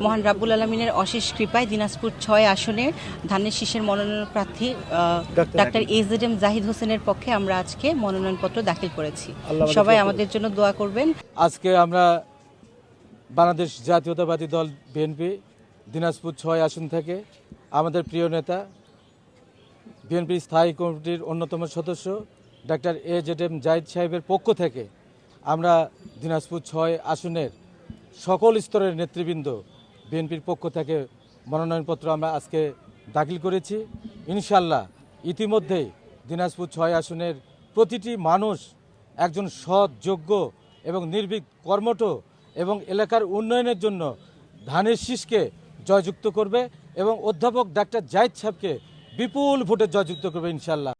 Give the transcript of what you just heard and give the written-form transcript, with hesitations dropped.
মহান রাব্বুল আলামিনের অশেষ কৃপায় দিনাজপুর ৬ আসনের ধানের শীষের মনোনয়ন প্রার্থী ডাক্তার AZM জাহিদ হোসেনের পক্ষে আমরা আজকে মনোনয়নপত্র দাখিল করেছি। সবাই আমাদের জন্য দোয়া করবেন। আজকে আমরা বাংলাদেশ জাতীয়তাবাদী দল বিএনপি দিনাজপুর ৬ আসন থেকে আমাদের প্রিয় নেতা বিএনপি স্থায়ী কমিটির অন্যতম সদস্য ডাক্তার AZM জাহিদ সাহেবের পক্ষ থেকে আমরা দিনাজপুর ৬ আসনের সকল স্তরের নেতৃবৃন্দ বিএনপির পক্ষ থেকে মনোনয়নপত্র আমরা আজকে দাখিল করেছি। ইনশাল্লাহ ইতিমধ্যেই দিনাজপুর ৬ আসনের প্রতিটি মানুষ একজন সৎ, যোগ্য এবং নির্ভীক কর্মঠ এবং এলাকার উন্নয়নের জন্য ধানের শীষকে জয়যুক্ত করবে এবং অধ্যাপক ডাক্তার জাহিদ সাহেবকে বিপুল ভোটে জয়যুক্ত করবে ইনশাল্লাহ।